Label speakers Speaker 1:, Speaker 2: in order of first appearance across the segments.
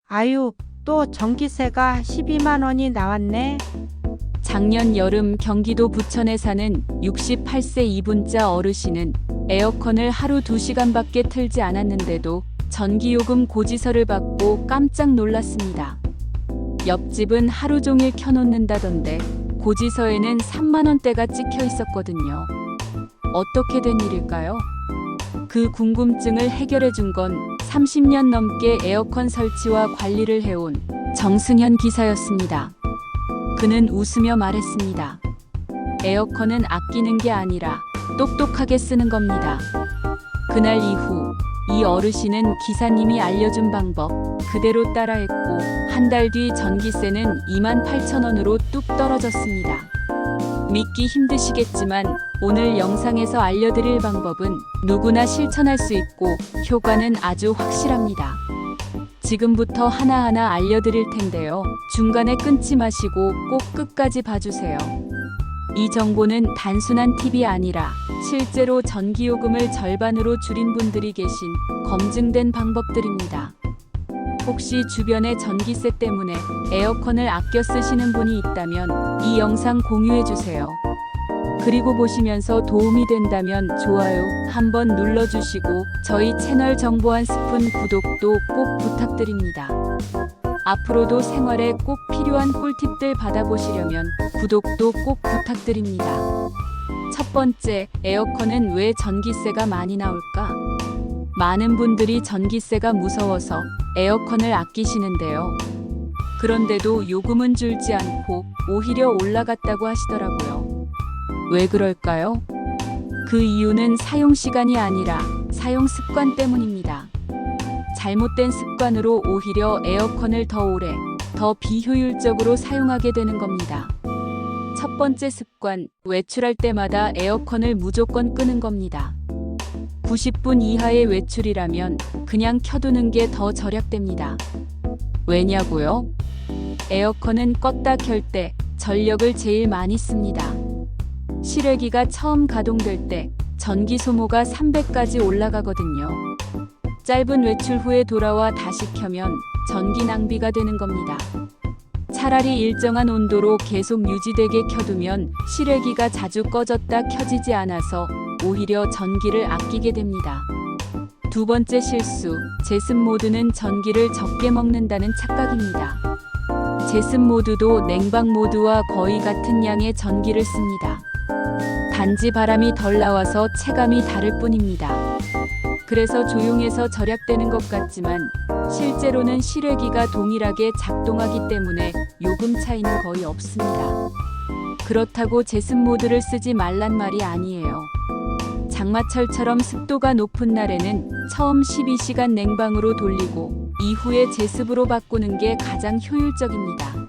Speaker 1: 아유, 또 전기세가 12만 원이 나왔네.
Speaker 2: 작년 여름 경기도 부천에 사는 68세 이분자 어르신은 에어컨을 하루 2시간밖에 틀지 않았는데도 전기요금 고지서를 받고 깜짝 놀랐습니다. 옆집은 하루 종일 켜놓는다던데 고지서에는 3만 원대가 찍혀 있었거든요. 어떻게 된 일일까요? 그 궁금증을 해결해 준 건 30년 넘게 에어컨 설치와 관리를 해온 정승현 기사였습니다. 그는 웃으며 말했습니다. 에어컨은 아끼는 게 아니라 똑똑하게 쓰는 겁니다. 그날 이후 이 어르신은 기사님이 알려준 방법 그대로 따라했고 한 달 뒤 전기세는 28,000원으로 뚝 떨어졌습니다. 믿기 힘드시겠지만 오늘 영상에서 알려드릴 방법은 누구나 실천할 수 있고 효과는 아주 확실합니다. 지금부터 하나하나 알려드릴 텐데요. 중간에 끊지 마시고 꼭 끝까지 봐주세요. 이 정보는 단순한 팁이 아니라 실제로 전기요금을 절반으로 줄인 분들이 계신 검증된 방법들입니다. 혹시 주변에 전기세 때문에 에어컨을 아껴 쓰시는 분이 있다면 이 영상 공유해주세요. 그리고 보시면서 도움이 된다면 좋아요 한번 눌러주시고 저희 채널 정보 한 스푼 구독도 꼭 부탁드립니다. 앞으로도 생활에 꼭 필요한 꿀팁들 받아보시려면 구독도 꼭 부탁드립니다. 첫 번째, 에어컨은 왜 전기세가 많이 나올까? 많은 분들이 전기세가 무서워서 에어컨을 아끼시는데요. 그런데도 요금은 줄지 않고 오히려 올라갔다고 하시더라고요. 왜 그럴까요? 그 이유는 사용 시간이 아니라 사용 습관 때문입니다. 잘못된 습관으로 오히려 에어컨을 더 오래, 더 비효율적으로 사용하게 되는 겁니다. 첫 번째 습관, 외출할 때마다 에어컨을 무조건 끄는 겁니다. 90분 이하의 외출이라면 그냥 켜두는 게 더 절약됩니다. 왜냐고요? 에어컨은 껐다 켤 때 전력을 제일 많이 씁니다. 실외기가 처음 가동될 때 전기 소모가 300까지 올라가거든요. 짧은 외출 후에 돌아와 다시 켜면 전기 낭비가 되는 겁니다. 차라리 일정한 온도로 계속 유지되게 켜두면 실외기가 자주 꺼졌다 켜지지 않아서 오히려 전기를 아끼게 됩니다. 두 번째 실수, 제습 모드는 전기를 적게 먹는다는 착각입니다. 제습 모드도 냉방 모드와 거의 같은 양의 전기를 씁니다. 단지 바람이 덜 나와서 체감이 다를 뿐입니다. 그래서 조용해서 절약되는 것 같지만 실제로는 실외기가 동일하게 작동하기 때문에 요금 차이는 거의 없습니다. 그렇다고 제습 모드를 쓰지 말란 말이 아니에요. 장마철처럼 습도가 높은 날에는 처음 12시간 냉방으로 돌리고 이후에 제습으로 바꾸는 게 가장 효율적입니다.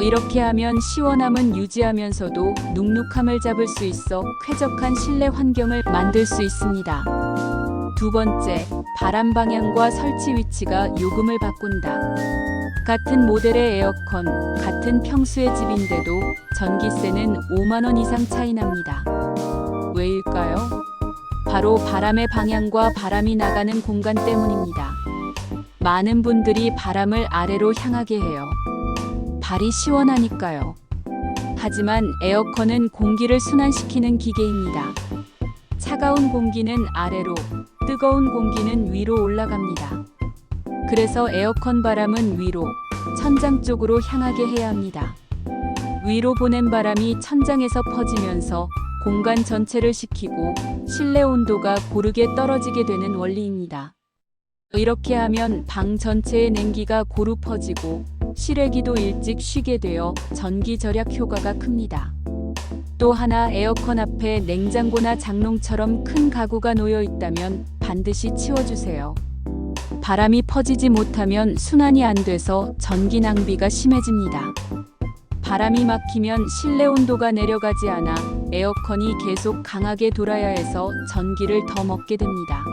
Speaker 2: 이렇게 하면 시원함은 유지하면서도 눅눅함을 잡을 수 있어 쾌적한 실내 환경을 만들 수 있습니다. 두 번째, 바람 방향과 설치 위치가 요금을 바꾼다. 같은 모델의 에어컨, 같은 평수의 집인데도 전기세는 5만 원 이상 차이 납니다. 왜일까요? 바로 바람의 방향과 바람이 나가는 공간 때문입니다. 많은 분들이 바람을 아래로 향하게 해요. 발이 시원하니까요. 하지만 에어컨은 공기를 순환시키는 기계입니다. 차가운 공기는 아래로, 뜨거운 공기는 위로 올라갑니다. 그래서 에어컨 바람은 위로, 천장 쪽으로 향하게 해야 합니다. 위로 보낸 바람이 천장에서 퍼지면서 공간 전체를 식히고 실내 온도가 고르게 떨어지게 되는 원리입니다. 이렇게 하면 방 전체의 냉기가 고루 퍼지고 실외기도 일찍 쉬게 되어 전기 절약 효과가 큽니다. 또 하나, 에어컨 앞에 냉장고나 장롱처럼 큰 가구가 놓여 있다면 반드시 치워주세요. 바람이 퍼지지 못하면 순환이 안 돼서 전기 낭비가 심해집니다. 바람이 막히면 실내 온도가 내려가지 않아 에어컨이 계속 강하게 돌아야 해서 전기를 더 먹게 됩니다.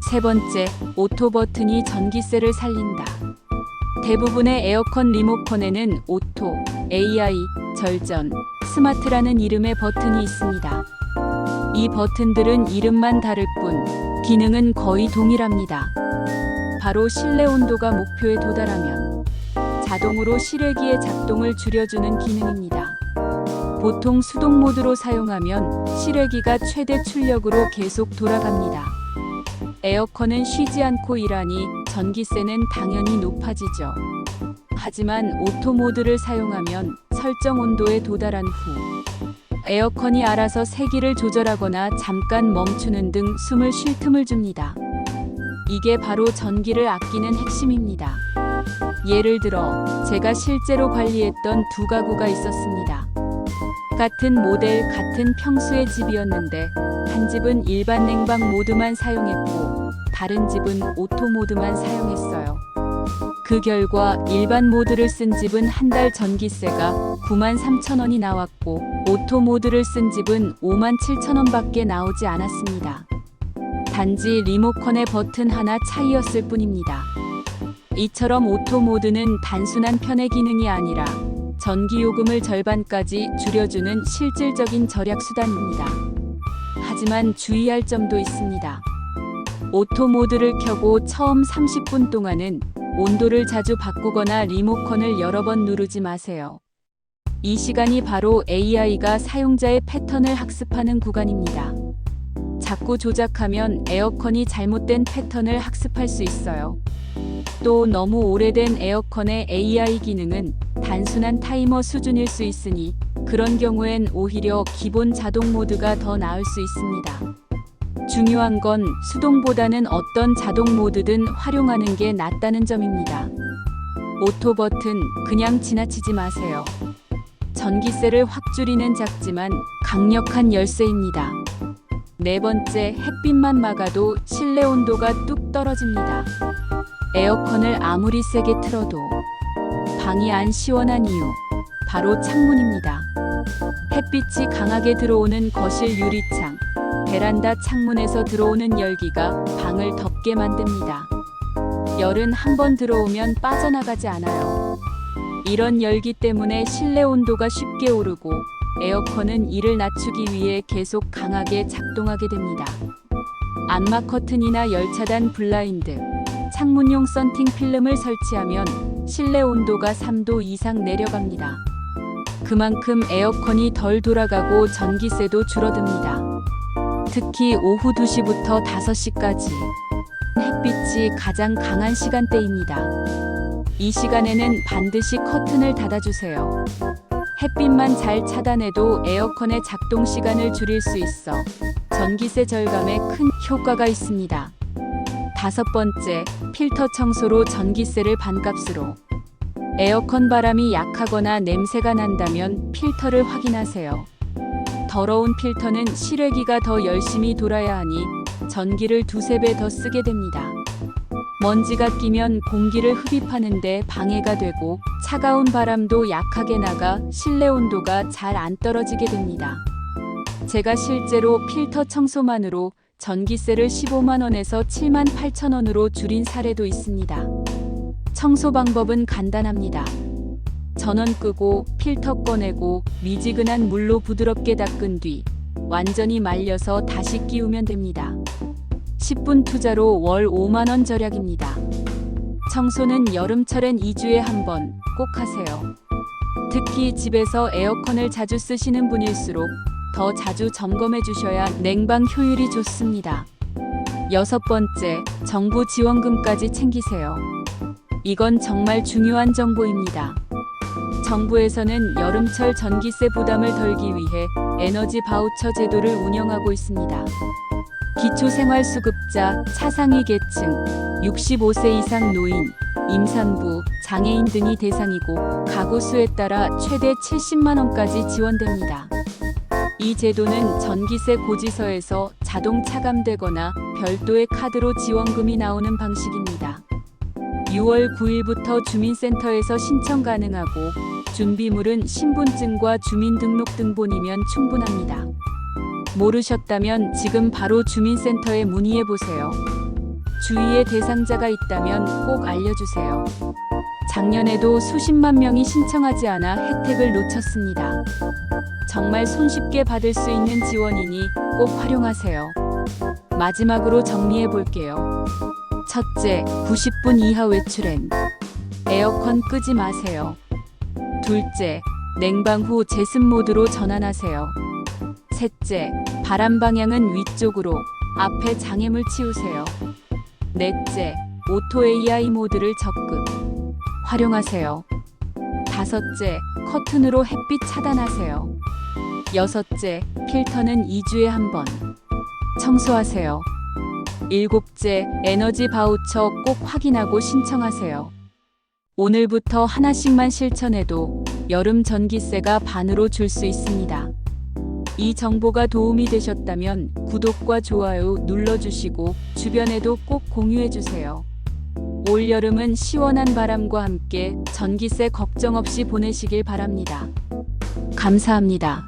Speaker 2: 세 번째, 오토 버튼이 전기세를 살린다. 대부분의 에어컨 리모컨에는 오토, AI, 절전, 스마트라는 이름의 버튼이 있습니다. 이 버튼들은 이름만 다를 뿐 기능은 거의 동일합니다. 바로 실내 온도가 목표에 도달하면 자동으로 실외기의 작동을 줄여주는 기능입니다. 보통 수동 모드로 사용하면 실외기가 최대 출력으로 계속 돌아갑니다. 에어컨은 쉬지 않고 일하니 전기세는 당연히 높아지죠. 하지만 오토 모드를 사용하면 설정 온도에 도달한 후 에어컨이 알아서 세기를 조절하거나 잠깐 멈추는 등 숨을 쉴 틈을 줍니다. 이게 바로 전기를 아끼는 핵심입니다. 예를 들어 제가 실제로 관리했던 두 가구가 있었습니다. 같은 모델, 같은 평수의 집이었는데 한 집은 일반 냉방 모드만 사용했고 다른 집은 오토 모드만 사용했어요. 그 결과 일반 모드를 쓴 집은 한 달 전기세가 93,000원이 나왔고 오토 모드를 쓴 집은 57,000원밖에 나오지 않았습니다. 단지 리모컨의 버튼 하나 차이였을 뿐입니다. 이처럼 오토 모드는 단순한 편의 기능이 아니라 전기요금을 절반까지 줄여주는 실질적인 절약 수단입니다. 하지만 주의할 점도 있습니다. 오토 모드를 켜고 처음 30분 동안은 온도를 자주 바꾸거나 리모컨을 여러 번 누르지 마세요. 이 시간이 바로 AI가 사용자의 패턴을 학습하는 구간입니다. 자꾸 조작하면 에어컨이 잘못된 패턴을 학습할 수 있어요. 또 너무 오래된 에어컨의 AI 기능은 단순한 타이머 수준일 수 있으니 그런 경우엔 오히려 기본 자동 모드가 더 나을 수 있습니다. 중요한 건 수동보다는 어떤 자동 모드든 활용하는 게 낫다는 점입니다. 오토 버튼 그냥 지나치지 마세요. 전기세를 확 줄이는 작지만 강력한 열쇠입니다. 네 번째, 햇빛만 막아도 실내 온도가 뚝 떨어집니다. 에어컨을 아무리 세게 틀어도 방이 안 시원한 이유, 바로 창문입니다. 햇빛이 강하게 들어오는 거실 유리창, 베란다 창문에서 들어오는 열기가 방을 덥게 만듭니다. 열은 한번 들어오면 빠져나가지 않아요. 이런 열기 때문에 실내 온도가 쉽게 오르고 에어컨은 이를 낮추기 위해 계속 강하게 작동하게 됩니다. 안마 커튼이나 열차단 블라인드, 창문용 썬팅 필름을 설치하면 실내 온도가 3도 이상 내려갑니다. 그만큼 에어컨이 덜 돌아가고 전기세도 줄어듭니다. 특히 오후 2시부터 5시까지 햇빛이 가장 강한 시간대입니다. 이 시간에는 반드시 커튼을 닫아주세요. 햇빛만 잘 차단해도 에어컨의 작동 시간을 줄일 수 있어 전기세 절감에 큰 효과가 있습니다. 다섯 번째, 필터 청소로 전기세를 반값으로. 에어컨 바람이 약하거나 냄새가 난다면 필터를 확인하세요. 더러운 필터는 실외기가 더 열심히 돌아야 하니 전기를 2~3배 더 쓰게 됩니다. 먼지가 끼면 공기를 흡입하는데 방해가 되고 차가운 바람도 약하게 나가 실내 온도가 잘 안 떨어지게 됩니다. 제가 실제로 필터 청소만으로 전기세를 15만 원에서 78,000원으로 줄인 사례도 있습니다. 청소 방법은 간단합니다. 전원 끄고 필터 꺼내고 미지근한 물로 부드럽게 닦은 뒤 완전히 말려서 다시 끼우면 됩니다. 10분 투자로 월 5만 원 절약입니다. 청소는 여름철엔 2주에 한 번 꼭 하세요. 특히 집에서 에어컨을 자주 쓰시는 분일수록 더 자주 점검해 주셔야 냉방 효율이 좋습니다. 여섯 번째, 정부 지원금까지 챙기세요. 이건 정말 중요한 정보입니다. 정부에서는 여름철 전기세 부담을 덜기 위해 에너지 바우처 제도를 운영하고 있습니다. 기초생활수급자, 차상위 계층, 65세 이상 노인, 임산부, 장애인 등이 대상이고 가구 수에 따라 최대 70만 원까지 지원됩니다. 이 제도는 전기세 고지서에서 자동 차감되거나 별도의 카드로 지원금이 나오는 방식입니다. 6월 9일부터 주민센터에서 신청 가능하고 준비물은 신분증과 주민등록등본이면 충분합니다. 모르셨다면 지금 바로 주민센터에 문의해보세요. 주위에 대상자가 있다면 꼭 알려주세요. 작년에도 수십만 명이 신청하지 않아 혜택을 놓쳤습니다. 정말 손쉽게 받을 수 있는 지원이니 꼭 활용하세요. 마지막으로 정리해 볼게요. 첫째, 90분 이하 외출엔 에어컨 끄지 마세요. 둘째, 냉방 후 제습 모드로 전환하세요. 셋째, 바람 방향은 위쪽으로 앞에 장애물 치우세요. 넷째, 오토 AI 모드를 적극 활용하세요. 다섯째, 커튼으로 햇빛 차단하세요. 여섯째, 필터는 2주에 한 번 청소하세요. 일곱째, 에너지 바우처 꼭 확인하고 신청하세요. 오늘부터 하나씩만 실천해도 여름 전기세가 반으로 줄 수 있습니다. 이 정보가 도움이 되셨다면 구독과 좋아요 눌러주시고 주변에도 꼭 공유해주세요. 올 여름은 시원한 바람과 함께 전기세 걱정 없이 보내시길 바랍니다. 감사합니다.